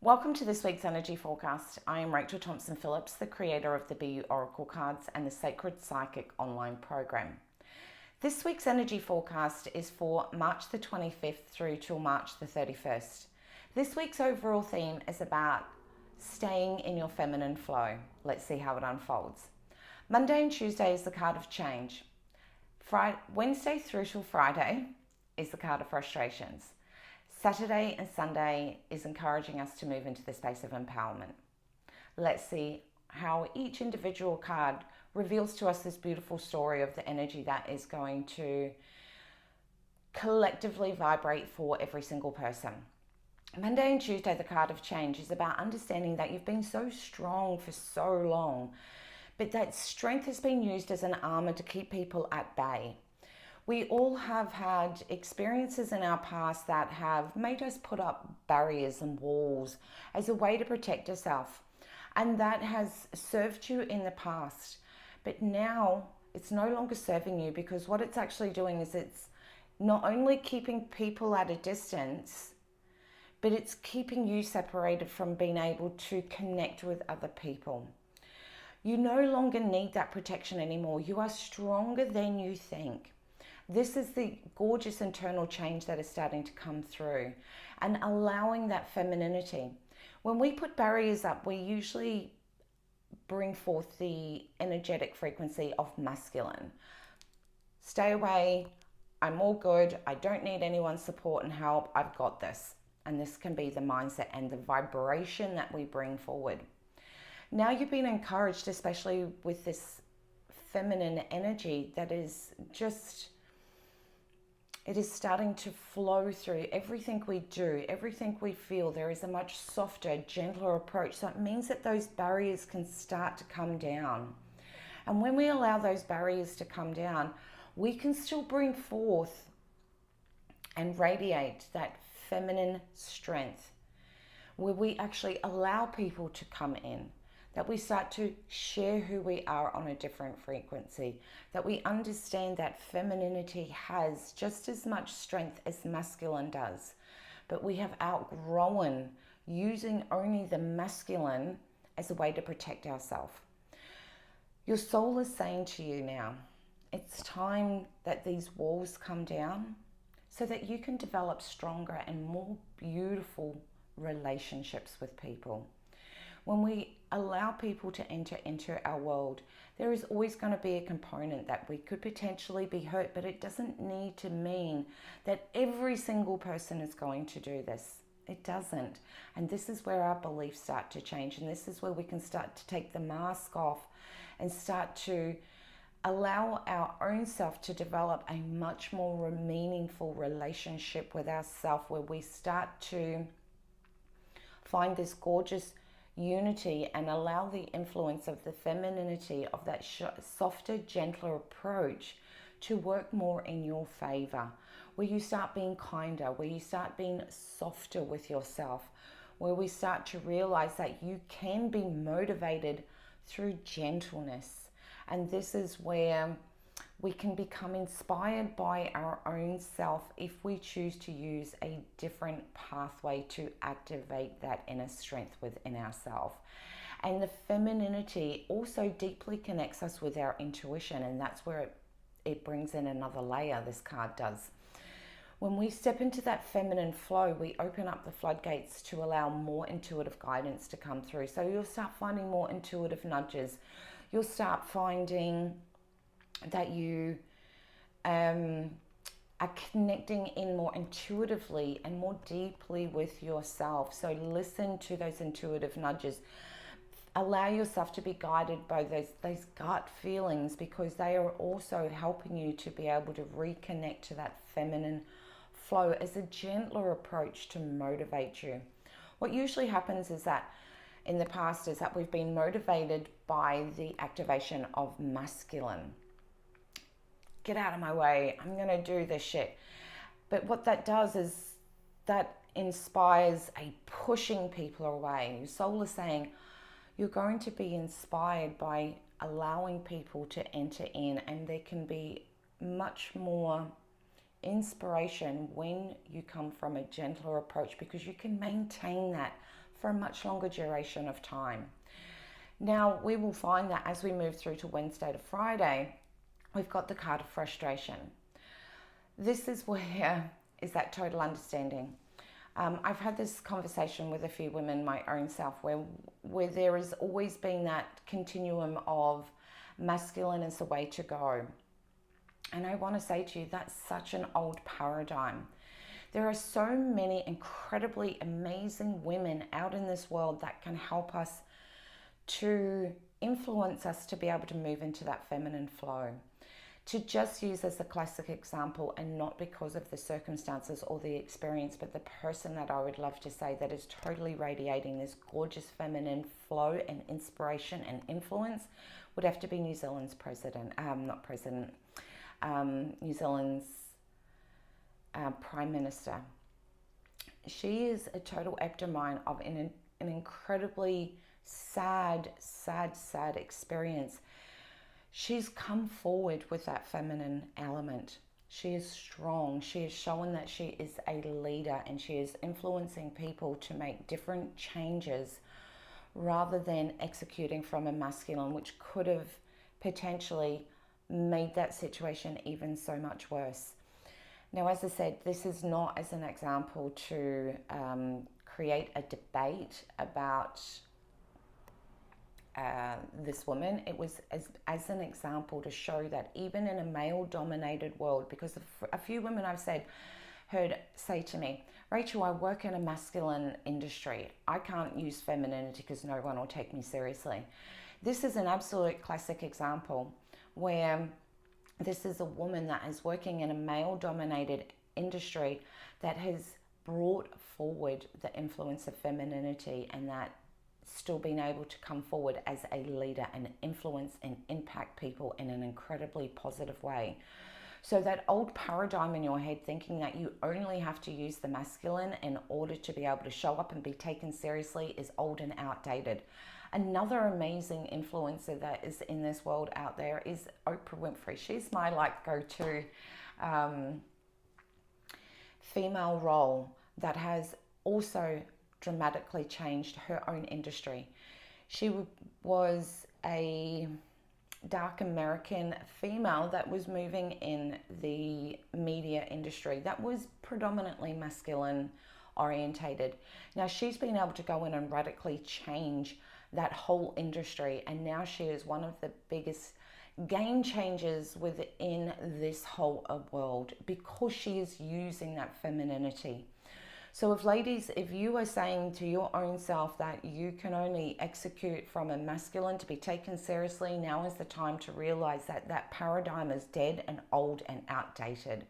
Welcome to this week's energy forecast. I am Rachel Thompson Phillips, the creator of the BU Oracle cards and the Sacred Psychic online program. This week's energy forecast is for March the 25th through till March the 31st. This week's overall theme is about staying in your feminine flow. Let's see how it unfolds. Monday and Tuesday is the card of change. Wednesday through till Friday is the card of frustrations. Saturday and Sunday is encouraging us to move into the space of empowerment. Let's see how each individual card reveals to us this beautiful story of the energy that is going to collectively vibrate for every single person. Monday and Tuesday, the card of change, is about understanding that you've been so strong for so long, but that strength has been used as an armor to keep people at bay. We all have had experiences in our past that have made us put up barriers and walls as a way to protect ourselves. And that has served you in the past. But now it's no longer serving you, because what it's actually doing is it's not only keeping people at a distance, but it's keeping you separated from being able to connect with other people. You no longer need that protection anymore. You are stronger than you think. This is the gorgeous internal change that is starting to come through and allowing that femininity. When we put barriers up, we usually bring forth the energetic frequency of masculine. Stay away, I'm all good, I don't need anyone's support and help, I've got this. And this can be the mindset and the vibration that we bring forward. Now you've been encouraged, especially with this feminine energy that is just... it is starting to flow through everything we do, everything we feel. There is a much softer, gentler approach. So it means that those barriers can start to come down. And when we allow those barriers to come down, we can still bring forth and radiate that feminine strength, where we actually allow people to come in, that we start to share who we are on a different frequency, that we understand that femininity has just as much strength as masculine does, but we have outgrown using only the masculine as a way to protect ourselves. Your soul is saying to you now, it's time that these walls come down so that you can develop stronger and more beautiful relationships with people. When we allow people to enter into our world, there is always going to be a component that we could potentially be hurt, but it doesn't need to mean that every single person is going to do this. It doesn't. And this is where our beliefs start to change. And this is where we can start to take the mask off and start to allow our own self to develop a much more meaningful relationship with ourselves, where we start to find this gorgeous unity and allow the influence of the femininity of that softer, gentler approach to work more in your favor, where you start being kinder, where you start being softer with yourself, where we start to realize that you can be motivated through gentleness. And this is where we can become inspired by our own self if we choose to use a different pathway to activate that inner strength within ourselves. And the femininity also deeply connects us with our intuition, and that's where it brings in another layer, this card does. When we step into that feminine flow, we open up the floodgates to allow more intuitive guidance to come through. So you'll start finding more intuitive nudges. You'll start finding that you are connecting in more intuitively and more deeply with yourself. So listen to those intuitive nudges. Allow yourself to be guided by those gut feelings, because they are also helping you to be able to reconnect to that feminine flow as a gentler approach to motivate you. What usually happens is that in the past is that we've been motivated by the activation of masculine. Get out of my way, I'm going to do this shit. But what that does is that inspires a pushing people away. Your soul is saying you're going to be inspired by allowing people to enter in, and there can be much more inspiration when you come from a gentler approach, because you can maintain that for a much longer duration of time. Now, we will find that as we move through to Wednesday to Friday, we've got the card of frustration. This is where is that total understanding. I've had this conversation with a few women, my own self, where there has always been that continuum of masculine is the way to go. And I want to say to you, that's such an old paradigm. There are so many incredibly amazing women out in this world that can help us to influence us to be able to move into that feminine flow. To just use as a classic example, and not because of the circumstances or the experience, but the person that I would love to say that is totally radiating this gorgeous feminine flow and inspiration and influence would have to be New Zealand's New Zealand's Prime Minister. She is a total epitome of an incredibly sad experience. She's come forward with that feminine element. She is strong. She has shown that she is a leader, and she is influencing people to make different changes rather than executing from a masculine, which could have potentially made that situation even so much worse. Now, as I said, this is not as an example to create a debate about this woman. It was as an example to show that even in a male-dominated world, because a few women I've heard say to me, Rachel, I work in a masculine industry. I can't use femininity because no one will take me seriously. This is an absolute classic example where this is a woman that is working in a male-dominated industry that has brought forward the influence of femininity, and that still being able to come forward as a leader and influence and impact people in an incredibly positive way. So that old paradigm in your head thinking that you only have to use the masculine in order to be able to show up and be taken seriously is old and outdated. Another amazing influencer that is in this world out there is Oprah Winfrey. She's my go-to female role that has also dramatically changed her own industry. She was a dark American female that was moving in the media industry that was predominantly masculine orientated. Now she's been able to go in and radically change that whole industry, and now she is one of the biggest game changers within this whole world because she is using that femininity. So if you are saying to your own self that you can only execute from a masculine to be taken seriously, now is the time to realize that that paradigm is dead and old and outdated.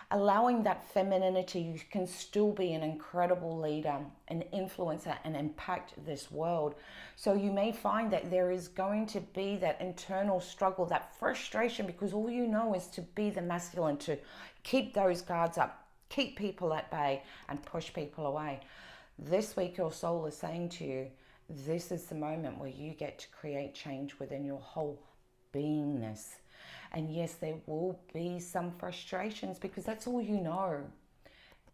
Allowing that femininity, you can still be an incredible leader, an influencer, and impact this world. So you may find that there is going to be that internal struggle, that frustration, because all you know is to be the masculine, to keep those guards up, keep people at bay, and push people away. This week, your soul is saying to you, this is the moment where you get to create change within your whole beingness. And yes, there will be some frustrations because that's all you know.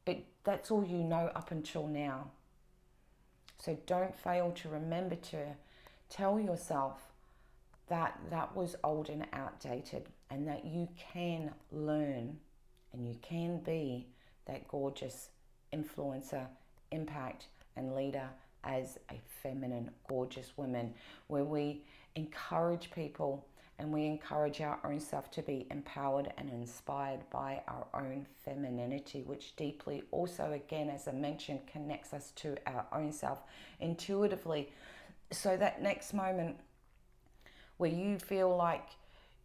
But that's all you know up until now. So don't fail to remember to tell yourself that that was old and outdated, and that you can learn and you can be that gorgeous influencer, impact, and leader as a feminine, gorgeous woman, where we encourage people and we encourage our own self to be empowered and inspired by our own femininity, which deeply also, again, as I mentioned, connects us to our own self intuitively. So that next moment where you feel like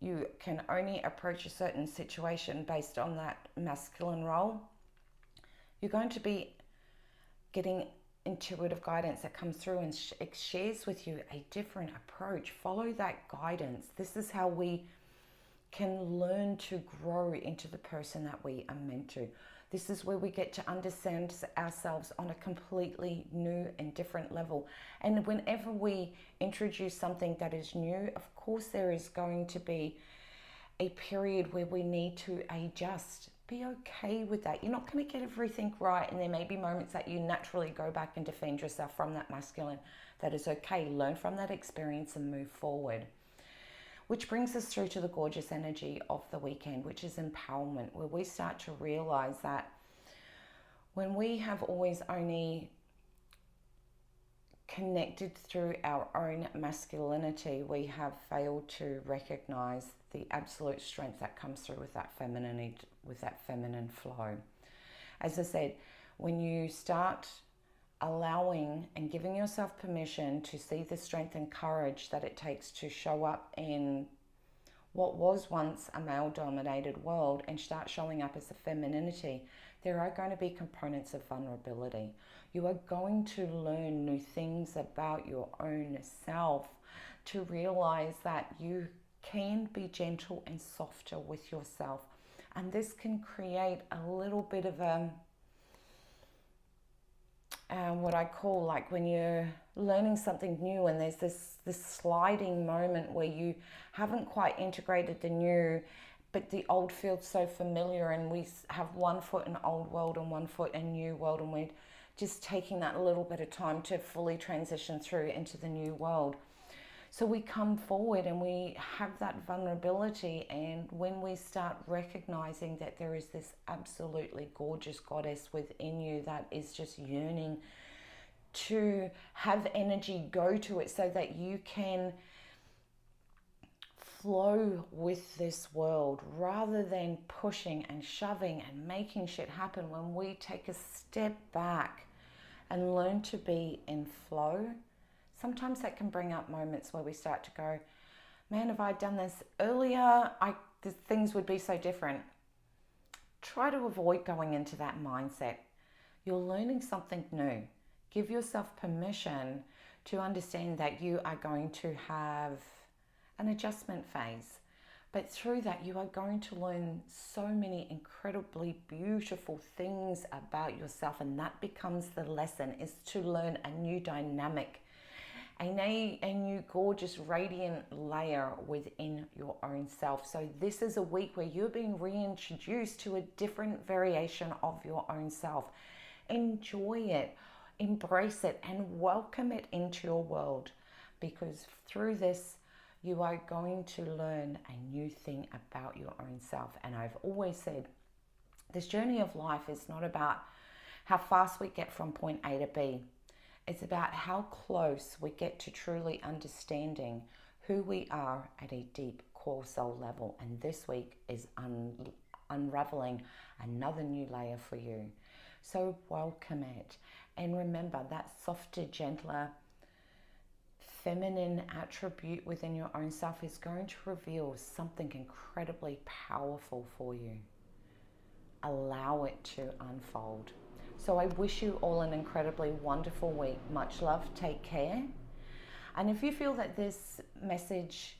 you can only approach a certain situation based on that masculine role, you're going to be getting intuitive guidance that comes through and shares with you a different approach. Follow that guidance. This is how we can learn to grow into the person that we are meant to. This is where we get to understand ourselves on a completely new and different level. And whenever we introduce something that is new, of course there is going to be a period where we need to adjust Be okay with that. You're not going to get everything right, and there may be moments that you naturally go back and defend yourself from that masculine. That is okay. Learn from that experience and move forward. Which brings us through to the gorgeous energy of the weekend, which is empowerment, where we start to realize that when we have always only connected through our own masculinity, we have failed to recognize the absolute strength that comes through with that femininity, with that feminine flow. As I said, when you start allowing and giving yourself permission to see the strength and courage that it takes to show up in what was once a male-dominated world and start showing up as a femininity, there are going to be components of vulnerability. You are going to learn new things about your own self, to realize that you can be gentle and softer with yourself. And this can create a little bit of what I call, like when you're learning something new and there's this sliding moment where you haven't quite integrated the new, but the old feels so familiar, and we have 1 foot in old world and 1 foot in new world, and we're just taking that little bit of time to fully transition through into the new world. So we come forward and we have that vulnerability, and when we start recognizing that there is this absolutely gorgeous goddess within you that is just yearning to have energy go to it so that you can flow with this world rather than pushing and shoving and making shit happen. When we take a step back and learn to be in flow, sometimes that can bring up moments where we start to go, man, if I'd done this earlier, things would be so different. Try to avoid going into that mindset. You're learning something new. Give yourself permission to understand that you are going to have an adjustment phase. But through that, you are going to learn so many incredibly beautiful things about yourself. And that becomes the lesson, is to learn a new dynamic, a new gorgeous radiant layer within your own self. So this is a week where you're being reintroduced to a different variation of your own self. Enjoy it, embrace it, and welcome it into your world, because through this, you are going to learn a new thing about your own self. And I've always said, this journey of life is not about how fast we get from point A to B. It's about how close we get to truly understanding who we are at a deep core soul level. And this week is unraveling another new layer for you. So welcome it. And remember, that softer, gentler, feminine attribute within your own self is going to reveal something incredibly powerful for you. Allow it to unfold. So I wish you all an incredibly wonderful week. Much love. Take care. And if you feel that this message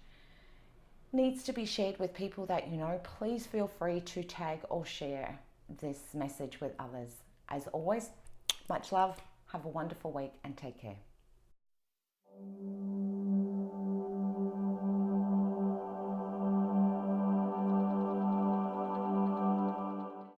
needs to be shared with people that you know, please feel free to tag or share this message with others. As always, much love. Have a wonderful week and take care.